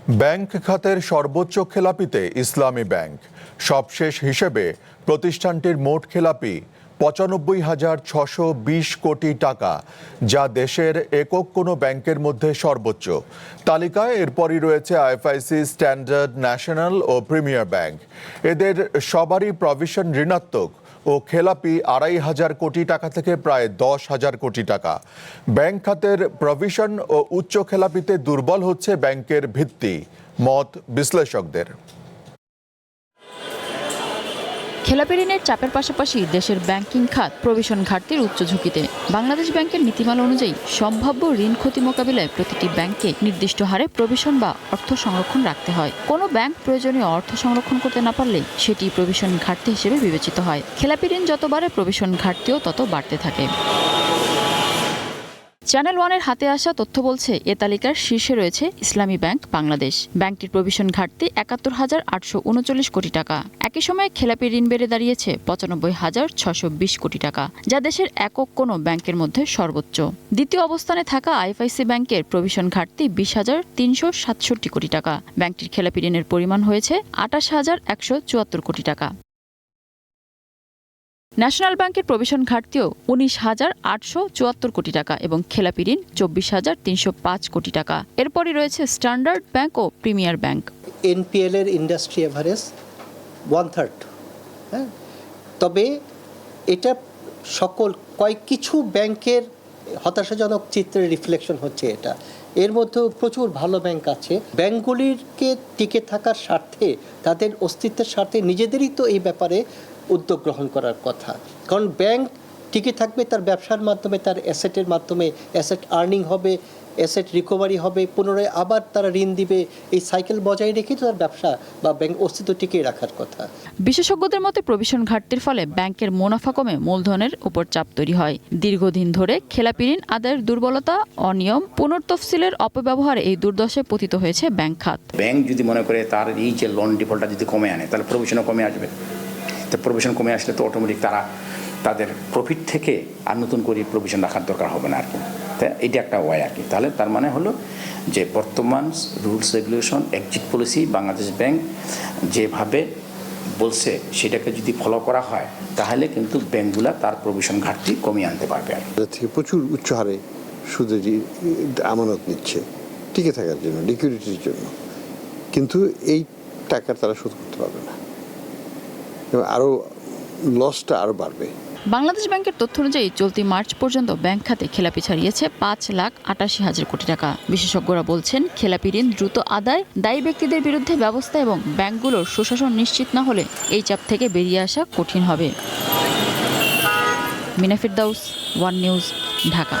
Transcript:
Bank খাতের সর্বোচ্চ খেলাপিতে ইসলামী bank. সবশেষ হিসেবে প্রতিষ্ঠানটির মোট খেলাপি ৯৫,৬২০ কোটি টাকা, যা দেশের একক কোনো ব্যাংকের মধ্যে সর্বোচ্চ। তালিকায় এরপরই রয়েছে আইএফআইসি, স্ট্যান্ডার্ড, ন্যাশনাল ও প্রিমিয়ার ব্যাংক। এদের সবারই প্রভিশন ঋণাত্মক ও খেলাপি ২৫০০ কোটি টাকা থেকে প্রায় ১০,০০০ কোটি টাকা। ব্যাংক খাতের প্রভিশন ও উচ্চ খেলাপিতে দুর্বল হচ্ছে ব্যাংকের ভিত্তি, মত বিশ্লেষকদের। খেলাপি ঋণের চাপের পাশাপাশি দেশের ব্যাংকিং খাত প্রভিশন ঘাটতির উচ্চ ঝুঁকিতে। বাংলাদেশ ব্যাংকের নীতিমালা অনুযায়ী সম্ভাব্য ঋণ ক্ষতি মোকাবিলায় প্রতিটি ব্যাংকে নির্দিষ্ট হারে প্রভিশন বা অর্থ সংরক্ষণ রাখতে হয়। কোনো ব্যাংক প্রয়োজনীয় অর্থ সংরক্ষণ করতে না পারলে সেটি প্রভিশন ঘাটতি হিসেবে বিবেচিত হয়। খেলাপি ঋণ যত বাড়ে প্রভিশন ঘাটতিও তত বাড়তে থাকে। চ্যানেল ওয়ানের হাতে আসা তথ্য বলছে, এ তালিকার শীর্ষে রয়েছে ইসলামী ব্যাংক বাংলাদেশ। ব্যাংকটির প্রভিশন ঘাটতি ৭১,৮৩৯ কোটি টাকা। একই সময়ে খেলাপি ঋণ বেড়ে দাঁড়িয়েছে ৯৫,৬২০ কোটি টাকা, যা দেশের একক কোনো ব্যাংকের মধ্যে সর্বোচ্চ। দ্বিতীয় অবস্থানে থাকা আইএফআইসি ব্যাংকের প্রভিশন ঘাটতি ২০,৩৬৭ কোটি টাকা। ব্যাংকটির খেলাপি ঋণের পরিমাণ হয়েছে ২৮,১৭৪ কোটি টাকা। ন্যাশনাল ব্যাংকের প্রভিশন ঘাটতিও ১৯,৮৭৪ কোটি টাকা এবং খেলাপি ঋণ ২৪,৩০৫ কোটি টাকা। এরপরই রয়েছে স্ট্যান্ডার্ড ব্যাংক ও প্রিমিয়ার ব্যাংক। এনপিএল এর ইন্ডাস্ট্রি এভারেজ 1/3। হ্যাঁ, তবে এটা সকল কিছু ব্যাংকের হতাশাজনক চিত্রের রিফ্লেকশন হচ্ছে এটা। এর মধ্যেও প্রচুর ভালো ব্যাংক আছে। ব্যাংকগুলিকে টিকে থাকার স্বার্থে, তাদের অস্তিত্বের স্বার্থে নিজেদেরই তো এই ব্যাপারে উদ্যোগ গ্রহণ করার কথা। কারণ ব্যাংক টিকে থাকবে তার ব্যবসার মাধ্যমে, তার অ্যাসেটের মাধ্যমে। অ্যাসেট আর্নিং হবে, অ্যাসেট রিকভারি হবে, পুনরায় আবার তারা ঋণ দিবে। এই সাইকেল বজায় রেখে তার ব্যবসা বা ব্যাংক অস্তিত্ব টিকিয়ে রাখার কথা। বিশেষজ্ঞদের মতে প্রভিশন ঘাটতির ফলে ব্যাংকের মুনাফা কমে মূলধনের উপর চাপ তৈরি হয়। দীর্ঘদিন ধরে খেলাপি ঋণ আদায়ের দুর্বলতা, অনিয়ম, পুনর্তফসিলের অপব্যবহারে এই দুর্দশায় পতিত হয়েছে ব্যাংক খাত। ব্যাংক যদি মনে করে তার এই যে লোন ডিফল্টটা যদি কমে আনে, তাহলে প্রভিশনও কমে আসবে। তো প্রভিশন কমে আসলে তো অটোমেটিক তাদের প্রফিট থেকে আর নতুন করে প্রভিশন রাখার দরকার হবে না আর কি। তাই এটা একটা ওয়াই আর কি। তাহলে তার মানে হলো যে বর্তমান rules regulation, exit policy Bangladesh bank যেভাবে বলছে সেটাকে যদি ফলো করা হয়, তাহলে কিন্তু ব্যাংকগুলা তার প্রভিশন ঘাটতি কমিয়ে আনতে পারবে। আর থেকে প্রচুর উচ্চ হারে সুদে আমানত নিচ্ছে টিকে থাকার জন্য, লিকুইডিটির জন্য, কিন্তু এই টাকা তারা শোধ করতে পারবে না, আরো লসটা আরো বাড়বে। বাংলাদেশ ব্যাংকের তথ্য অনুযায়ী চলতি মার্চ পর্যন্ত ব্যাংক খাতে খেলাপি ছাড়িয়েছে ৫,৮৮,০০০ কোটি টাকা। বিশেষজ্ঞরা বলছেন, খেলাপি ঋণ দ্রুত আদায়, দায়ী ব্যক্তিদের বিরুদ্ধে ব্যবস্থা এবং ব্যাংকগুলোর সুশাসন নিশ্চিত না হলে এই চাপ থেকে বেরিয়ে আসা কঠিন হবে। Mina Firdaus, one news, Dhaka.